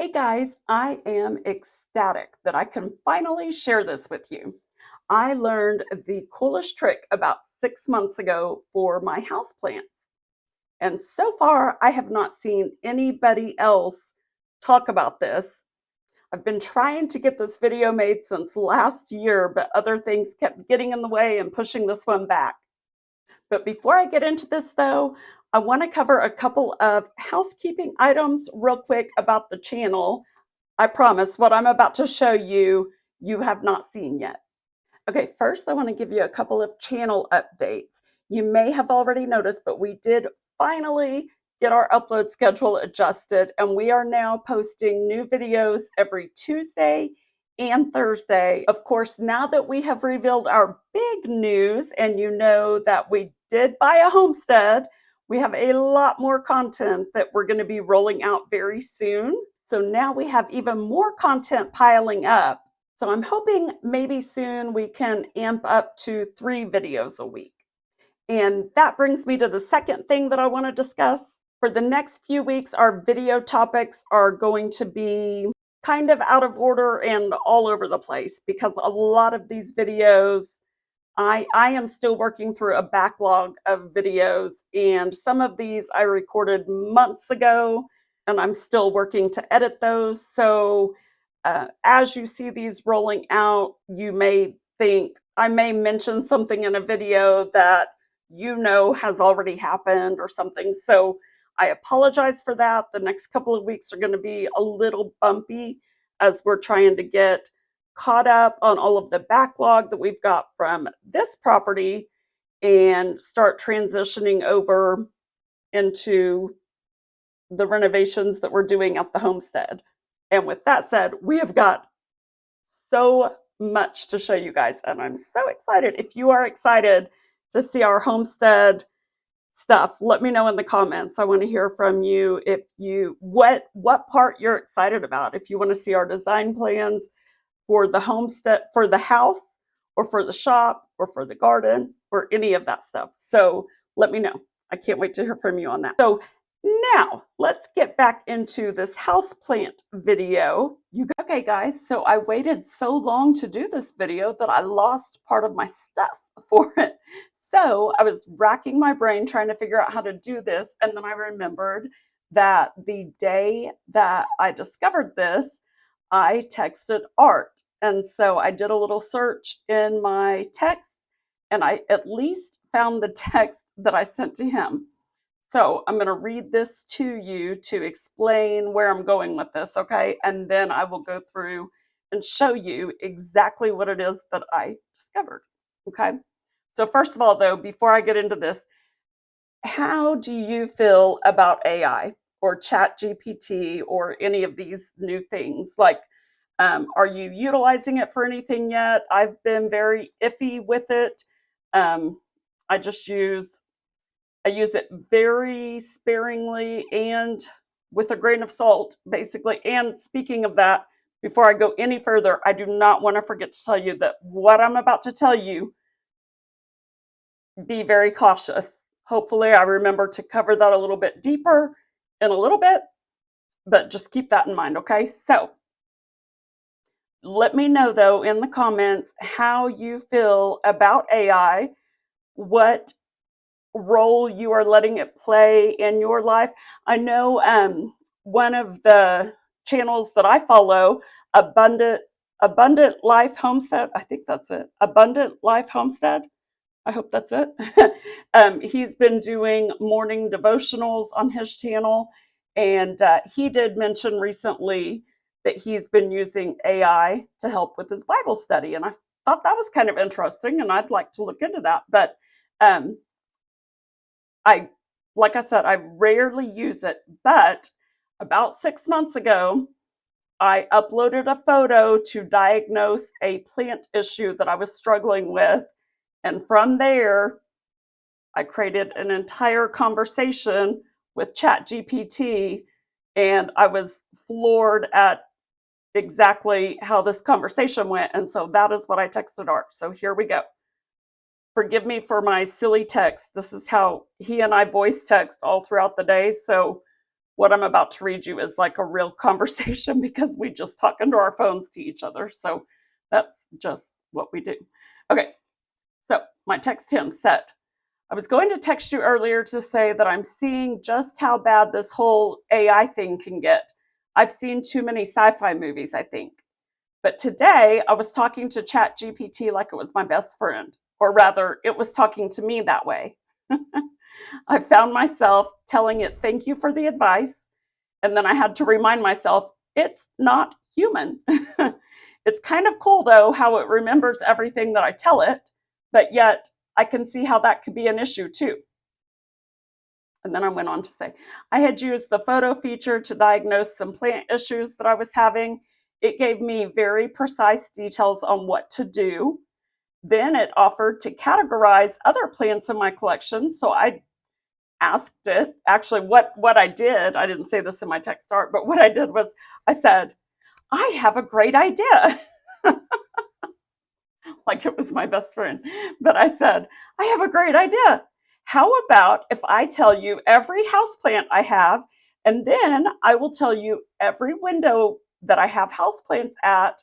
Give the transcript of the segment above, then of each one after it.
Hey guys, I am ecstatic that I can finally share this with you. I learned the coolest trick about 6 months ago for my houseplants. And so far, I have not seen anybody else talk about this. I've been trying to get this video made since last year, but other things kept getting in the way and pushing this one back. But before I get into this though, I want to cover a couple of housekeeping items real quick about the channel. I promise what I'm about to show you, you have not seen yet. Okay, first I want to give you a couple of channel updates. You may have already noticed, but we did finally get our upload schedule adjusted, and we are now posting new videos every Tuesday and Thursday. Of course, now that we have revealed our big news and you know that we did buy a homestead, we have a lot more content that we're going to be rolling out very soon. So now we have even more content piling up. So I'm hoping maybe soon we can amp up to 3 videos a week. And that brings me to the second thing that I want to discuss. For the next few weeks, our video topics are going to be kind of out of order and all over the place because a lot of these videos, I am still working through a backlog of videos, and some of these I recorded months ago and I'm still working to edit those. So as you see these rolling out, you may think I may mention something in a video that you know has already happened or something. So I apologize for that. The next couple of weeks are going to be a little bumpy as we're trying to get caught up on all of the backlog that we've got from this property and start transitioning over into the renovations that we're doing at the homestead. And with that said, we have got so much to show you guys, and I'm so excited. If you are excited to see our homestead stuff, let me know in the comments. I want to hear from you if you what part you're excited about. If you want to see our design plans for the homestead, for the house, or for the shop, or for the garden, or any of that stuff. So let me know. I can't wait to hear from you on that. So now let's get back into this houseplant video. Okay guys, so I waited so long to do this video that I lost part of my stuff for it. So I was racking my brain trying to figure out how to do this, and then I remembered that the day that I discovered this, I texted Art. And so I did a little search in my text, and I at least found the text that I sent to him. So I'm going to read this to you to explain where I'm going with this, okay? And then I will go through and show you exactly what it is that I discovered, okay? So first of all, though, before I get into this, how do you feel about AI or ChatGPT or any of these new things? Like, are you utilizing it for anything yet? I've been very iffy with it. I just use it very sparingly and with a grain of salt, basically. And speaking of that, before I go any further, I do not want to forget to tell you that what I'm about to tell you, be very cautious. Hopefully, I remember to cover that a little bit deeper in a little bit, but just keep that in mind, okay? So, let me know though in the comments how you feel about AI, what role you are letting it play in your life. I know one of the channels that I follow, Abundant Life Homestead. I think that's it. Abundant Life Homestead. I hope that's it. He's been doing morning devotionals on his channel, and he did mention recently that he's been using AI to help with his Bible study, and I thought that was kind of interesting, and I'd like to look into that. But like I said, I rarely use it, but about 6 months ago, I uploaded a photo to diagnose a plant issue that I was struggling with. And from there, I created an entire conversation with ChatGPT, and I was floored at exactly how this conversation went. And so that is what I texted Art. So here we go. Forgive me for my silly text. This is how he and I voice text all throughout the day. So what I'm about to read you is like a real conversation because we just talk into our phones to each other. So that's just what we do. Okay, so my text him said, I was going to text you earlier to say that I'm seeing just how bad this whole AI thing can get. I've seen too many sci-fi movies, I think. But today I was talking to ChatGPT like it was my best friend, or rather, it was talking to me that way. I found myself telling it, thank you for the advice. And then I had to remind myself, it's not human. It's kind of cool, though, how it remembers everything that I tell it, but yet I can see how that could be an issue, too. And then I went on to say, I had used the photo feature to diagnose some plant issues that I was having. It gave me very precise details on what to do. Then it offered to categorize other plants in my collection. So I asked it, actually, what I did, I didn't say this in my text art, but what I did was I said, I have a great idea. Like it was my best friend. But I said, I have a great idea. How about if I tell you every houseplant I have, and then I will tell you every window that I have houseplants at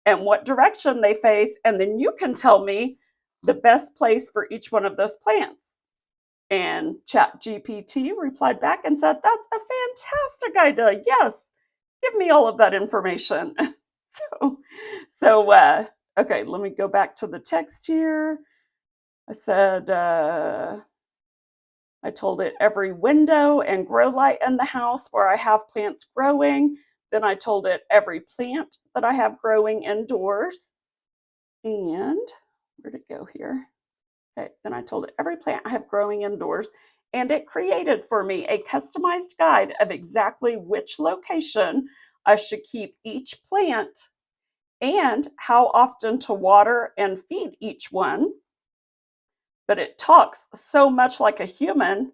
and what direction they face, and then you can tell me the best place for each one of those plants. And ChatGPT replied back and said, that's a fantastic idea. Yes, give me all of that information. so, okay, let me go back to the text here. I said, I told it every window and grow light in the house where I have plants growing. Then I told it every plant that I have growing indoors. And where'd it go here? Okay, then I told it every plant I have growing indoors. And it created for me a customized guide of exactly which location I should keep each plant and how often to water and feed each one. But it talks so much like a human,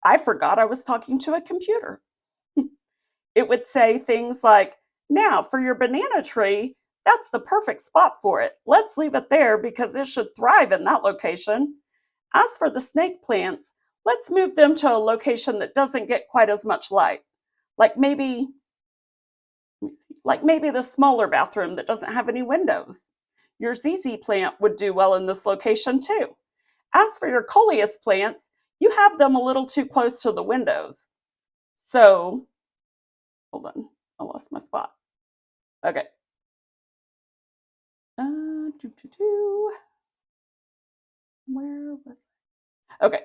I forgot I was talking to a computer. It would say things like, now for your banana tree, that's the perfect spot for it. Let's leave it there because it should thrive in that location. As for the snake plants, let's move them to a location that doesn't get quite as much light. Like maybe the smaller bathroom that doesn't have any windows. Your ZZ plant would do well in this location too. As for your coleus plants, you have them a little too close to the windows. So, hold on, I lost my spot. Okay. Where was I? Okay.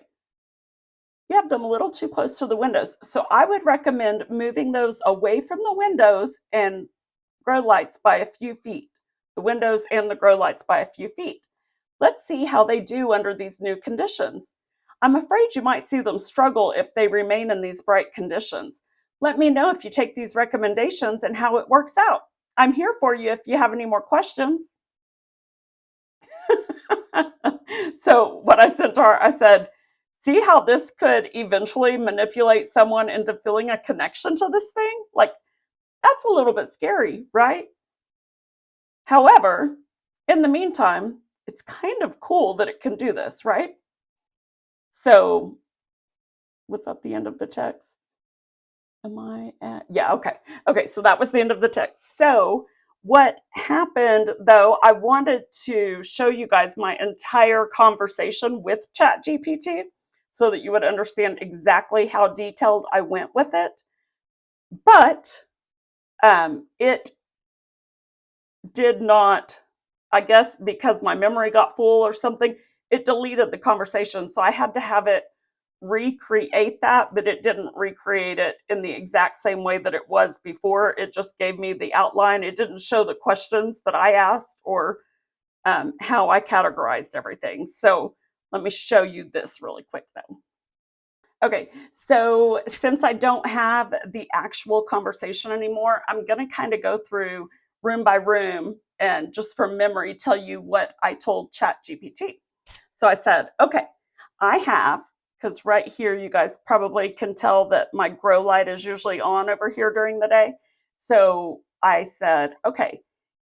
You have them a little too close to the windows. So I would recommend moving those away from the windows and grow lights by a few feet. The windows and the grow lights by a few feet. Let's see how they do under these new conditions. I'm afraid you might see them struggle if they remain in these bright conditions. Let me know if you take these recommendations and how it works out. I'm here for you if you have any more questions. So what I sent her, I said, see how this could eventually manipulate someone into feeling a connection to this thing? Like, that's a little bit scary, right? However, in the meantime, it's kind of cool that it can do this, right? So, was that the end of the text? Am I at? Yeah, okay. Okay, so that was the end of the text. So, what happened though, I wanted to show you guys my entire conversation with ChatGPT so that you would understand exactly how detailed I went with it. But it did not, I guess because my memory got full or something, it deleted the conversation. So I had to have it recreate that, but it didn't recreate it in the exact same way that it was before. It just gave me the outline. It didn't show the questions that I asked or how I categorized everything. So let me show you this really quick though. Okay, so since I don't have the actual conversation anymore, I'm going to kind of go through room by room and just from memory tell you what I told ChatGPT. So I said, okay, I have, because right here you guys probably can tell that my grow light is usually on over here during the day. So I said, okay,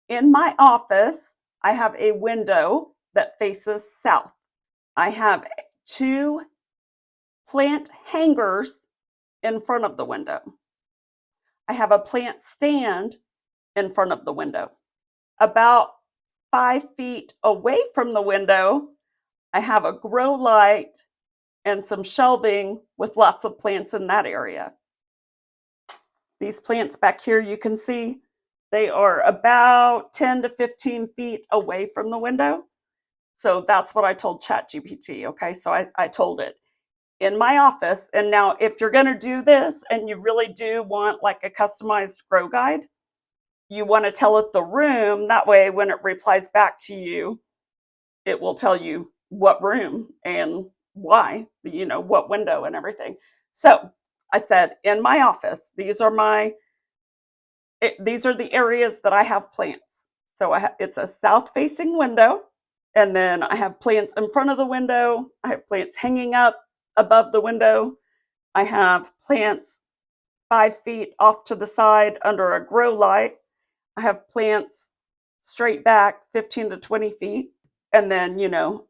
in my office, I have a window that faces south. I have 2 plant hangers in front of the window. I have a plant stand in front of the window. About 5 feet away from the window, I have a grow light and some shelving with lots of plants in that area. These plants back here, you can see, they are about 10 to 15 feet away from the window. So that's what I told ChatGPT, okay? So I told it in my office. And now if you're gonna do this and you really do want like a customized grow guide, you wanna tell it the room, that way when it replies back to you, it will tell you what room and why, what window and everything. So I said, in my office, these are the areas that I have plants. So it's a south-facing window, and then I have plants in front of the window. I have plants hanging up above the window. I have plants 5 feet off to the side under a grow light. I have plants straight back 15 to 20 feet. And then,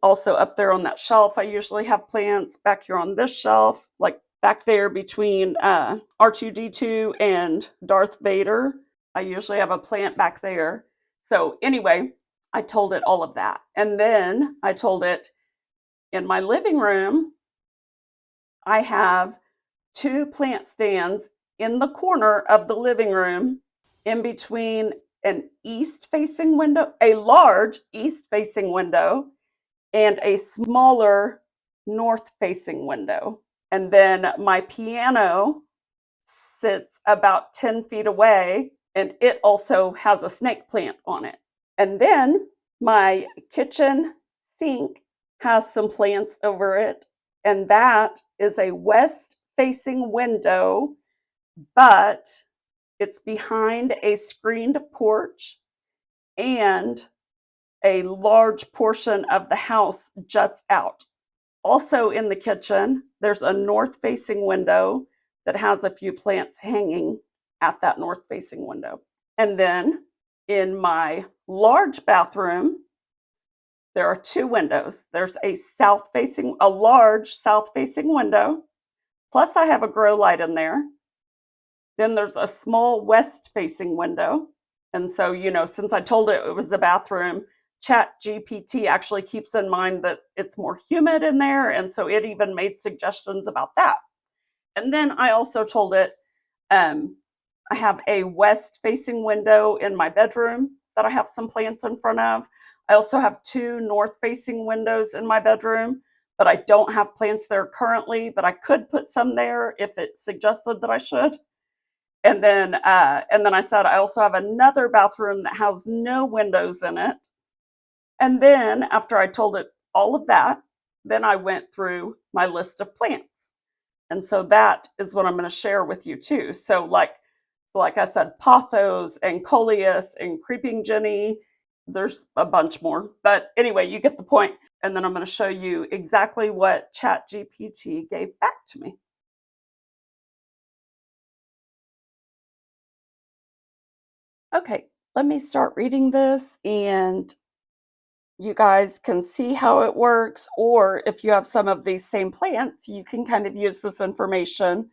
also up there on that shelf, I usually have plants back here on this shelf, like back there between R2D2 and Darth Vader. I usually have a plant back there. So anyway, I told it all of that. And then I told it in my living room, I have 2 plant stands in the corner of the living room in between an east-facing window, a large east-facing window, and a smaller north-facing window. And then my piano sits about 10 feet away, and it also has a snake plant on it. And then my kitchen sink has some plants over it, and that is a west-facing window, but it's behind a screened porch, and a large portion of the house juts out. Also in the kitchen, there's a north-facing window that has a few plants hanging at that north-facing window. And then in my large bathroom, there are 2 windows. There's a large south-facing window, plus I have a grow light in there. Then there's a small west-facing window. And so, since I told it was the bathroom, ChatGPT actually keeps in mind that it's more humid in there. And so it even made suggestions about that. And then I also told it I have a west-facing window in my bedroom that I have some plants in front of. I also have 2 north-facing windows in my bedroom, but I don't have plants there currently, but I could put some there if it suggested that I should. And then I said I also have another bathroom that has no windows in it. And then after I told it all of that, then I went through my list of plants. And so that is what I'm going to share with you too. So like I said, pothos and coleus and creeping jenny, there's a bunch more. But anyway, you get the point. And then I'm going to show you exactly what ChatGPT gave back to me. Okay, let me start reading this, and you guys can see how it works, or if you have some of these same plants, you can kind of use this information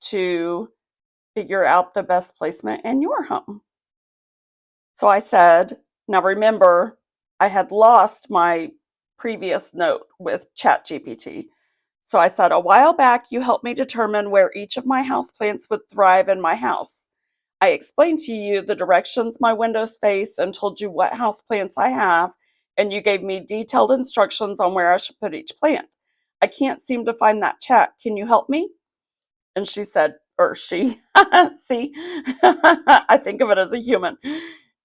to figure out the best placement in your home. So I said, now remember, I had lost my previous note with ChatGPT. So I said, a while back, you helped me determine where each of my houseplants would thrive in my house. I explained to you the directions my windows face and told you what houseplants I have, and you gave me detailed instructions on where I should put each plant. I can't seem to find that chat. Can you help me? And she said, or she, see, I think of it as a human.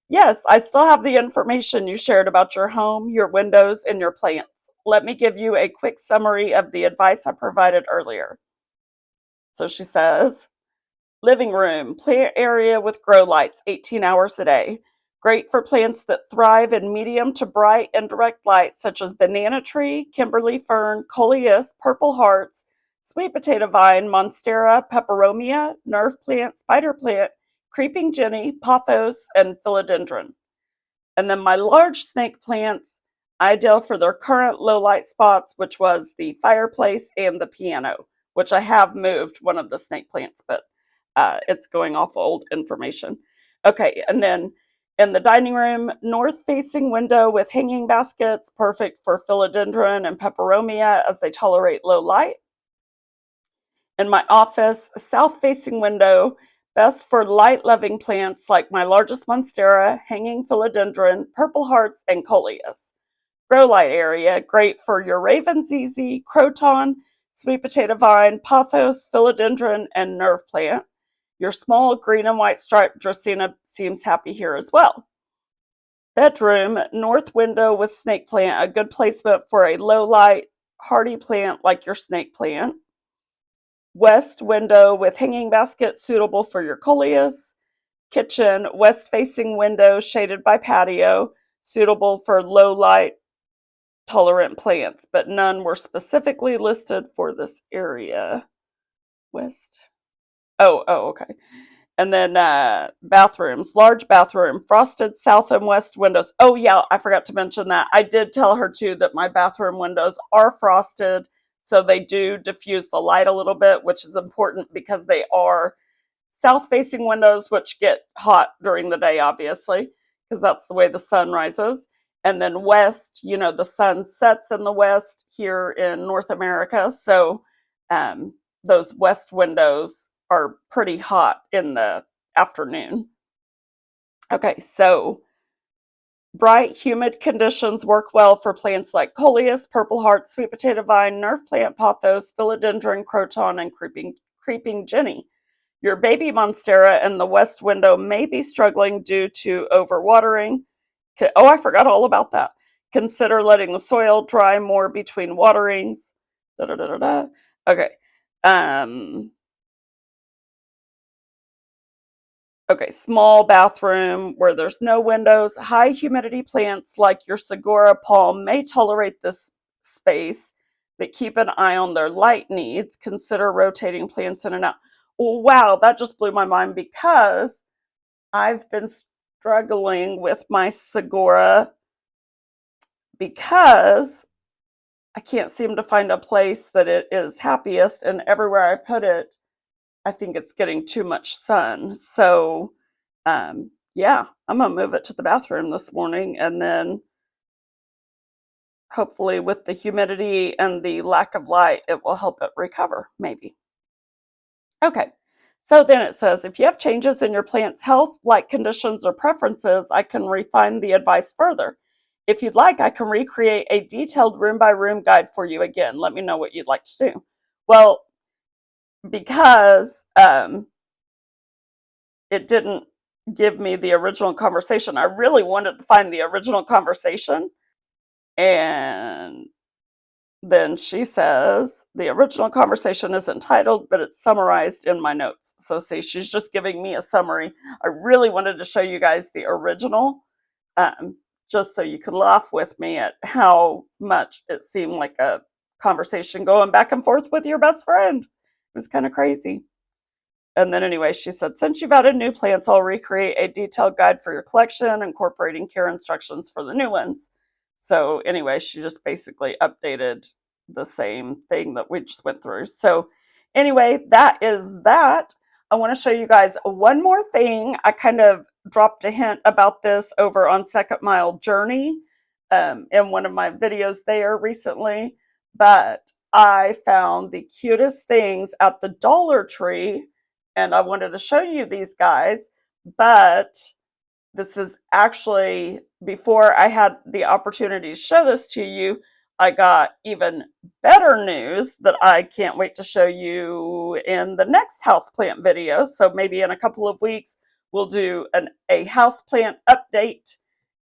Yes, I still have the information you shared about your home, your windows, and your plants. Let me give you a quick summary of the advice I provided earlier. So she says, living room, plant area with grow lights, 18 hours a day. Great for plants that thrive in medium to bright and direct light, such as banana tree, Kimberly fern, coleus, purple hearts, sweet potato vine, monstera, peperomia, nerve plant, spider plant, creeping jenny, pothos, and philodendron. And then my large snake plants, ideal for their current low light spots, which was the fireplace and the piano. which I have moved one of the snake plants, but it's going off old information. Okay, and then in the dining room, north-facing window with hanging baskets, perfect for philodendron and peperomia as they tolerate low light. In my office, south-facing window, best for light-loving plants like my largest monstera, hanging philodendron, purple hearts, and coleus. Grow light area, great for your raven zizi, croton, sweet potato vine, pothos, philodendron, and nerve plant. Your small green and white striped dracaena seems happy here as well. Bedroom, north window with snake plant, a good placement for a low light, hardy plant like your snake plant. West window with hanging basket, suitable for your coleus. Kitchen, west facing window shaded by patio, suitable for low light, tolerant plants, but none were specifically listed for this area. West. Oh, okay. And then bathrooms, large bathroom, frosted south and west windows. Oh, yeah, I forgot to mention that. I did tell her too that my bathroom windows are frosted, so they do diffuse the light a little bit, which is important because they are south facing windows, which get hot during the day, obviously, because that's the way the sun rises. And then west, the sun sets in the west here in North America. So those west windows are pretty hot in the afternoon. Okay, so bright, humid conditions work well for plants like coleus, purple heart, sweet potato vine, nerve plant, pothos, philodendron, croton, and creeping jenny. Your baby monstera in the west window may be struggling due to overwatering. Oh, I forgot all about that. Consider letting the soil dry more between waterings. Da, da, da, da, da. Okay. Um, okay, small bathroom where there's no windows. High humidity plants like your Segura palm may tolerate this space, but keep an eye on their light needs. Consider rotating plants in and out. Oh, wow, that just blew my mind because I've been struggling with my Segura because I can't seem to find a place that it is happiest, and everywhere I put it, I think it's getting too much sun. So, yeah, I'm gonna move it to the bathroom this morning, and then hopefully, with the humidity and the lack of light, it will help it recover, maybe. Okay, so then it says if you have changes in your plant's health, light conditions, or preferences, I can refine the advice further. If you'd like, I can recreate a detailed room by room guide for you again. Let me know what you'd like to do. Well, because it didn't give me the original conversation, I really wanted to find the original conversation. And then she says, the original conversation is entitled, but it's summarized in my notes. So see, she's just giving me a summary. I really wanted to show you guys the original, just so you could laugh with me at how much it seemed like a conversation going back and forth with your best friend. It was kind of crazy. And then anyway, she said, since you've added new plants, I'll recreate a detailed guide for your collection, incorporating care instructions for the new ones. So anyway, she just basically updated the same thing that we just went through. So anyway, that is that. I want to show you guys one more thing. I kind of dropped a hint about this over on Second Mile Journey in one of my videos there recently, but I found the cutest things at the Dollar Tree, and I wanted to show you these guys, but this is actually before I had the opportunity to show this to you. I got even better news that I can't wait to show you in the next houseplant video. So maybe in a couple of weeks, we'll do a houseplant update.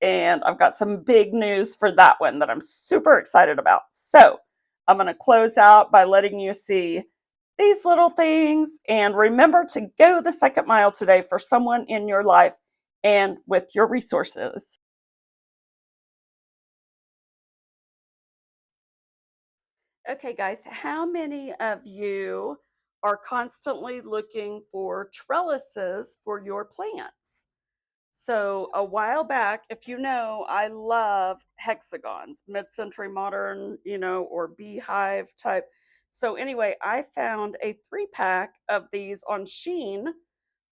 And I've got some big news for that one that I'm super excited about. So I'm going to close out by letting you see these little things. And remember to go the second mile today for someone in your life and with your resources. Okay, guys, how many of you are constantly looking for trellises for your plants? So a while back, if you know, I love hexagons, mid-century modern, or beehive type. So anyway, I found a 3-pack of these on Shein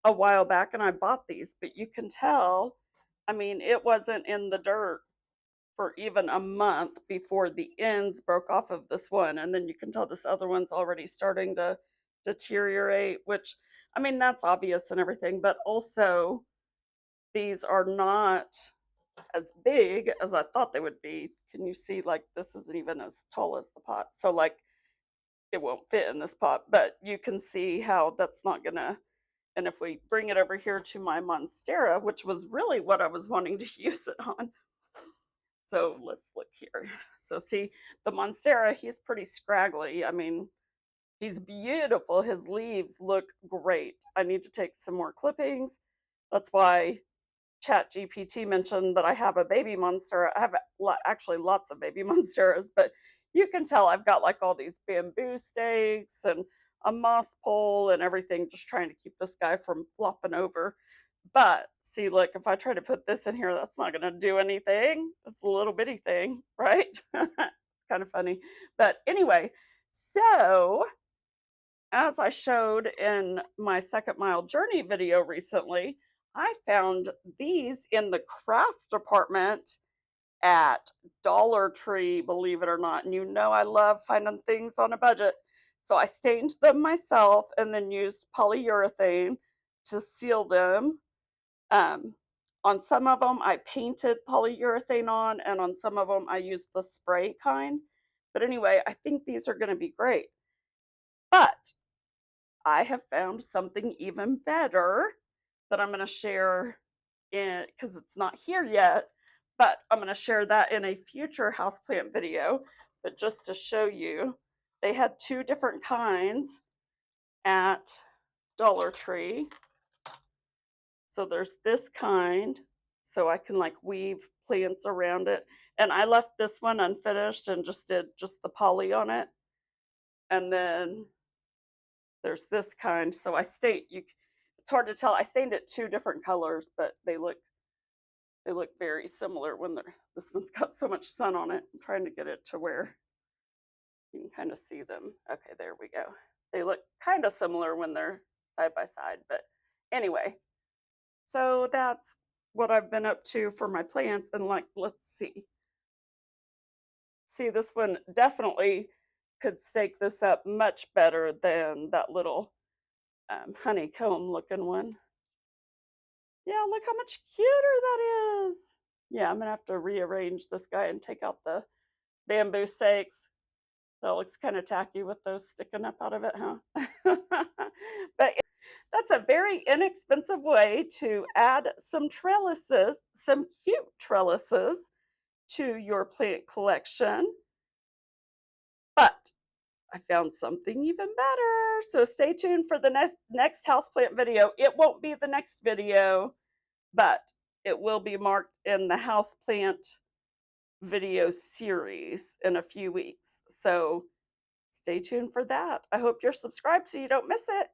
a while back, and I bought these, but you can tell, I mean, it wasn't in the dirt for even a month before the ends broke off of this one, and then you can tell this other one's already starting to deteriorate, which, I mean, that's obvious and everything, but also these are not as big as I thought they would be. Can you see, like, this isn't even as tall as the pot, so like it won't fit in this pot, but you can see how that's not gonna. And if we bring it over here to my Monstera, which was really what I was wanting to use it on, so let's look here. So see, the Monstera, he's pretty scraggly. I mean, he's beautiful. His leaves look great. I need to take some more clippings. That's why ChatGPT mentioned that I have a baby Monstera. I have actually lots of baby Monsteras, but you can tell I've got like all these bamboo stakes and a moss pole and everything, just trying to keep this guy from flopping over. But see, look, if I try to put this in here, that's not going to do anything. It's a little bitty thing, right? It's kind of funny. But anyway, so as I showed in my Second Mile Journey video recently, I found these in the craft department at Dollar Tree, believe it or not. And you know I love finding things on a budget. So I stained them myself and then used polyurethane to seal them. Um, on some of them, I painted polyurethane on, and on some of them, I used the spray kind. But anyway, I think these are going to be great. But I have found something even better that I'm going to share in, because it's not here yet, but I'm going to share that in a future houseplant video. But just to show you, they had 2 different kinds at Dollar Tree. So there's this kind, so I can like weave plants around it. And I left this one unfinished and just did just the poly on it. And then there's this kind. So I state it's hard to tell. I stained it 2 different colors, but they look very similar when they're. This one's got so much sun on it. I'm trying to get it to where you can kind of see them. Okay, there we go. They look kind of similar when they're side by side, but anyway. So that's what I've been up to for my plants. And like, let's see. See, this one definitely could stake this up much better than that little honeycomb looking one. Yeah, look how much cuter that is. Yeah, I'm gonna have to rearrange this guy and take out the bamboo stakes. That looks kind of tacky with those sticking up out of it, huh? But that's a very inexpensive way to add some trellises, some cute trellises to your plant collection. But I found something even better. So stay tuned for the next houseplant video. It won't be the next video, but it will be marked in the houseplant video series in a few weeks. So stay tuned for that. I hope you're subscribed so you don't miss it.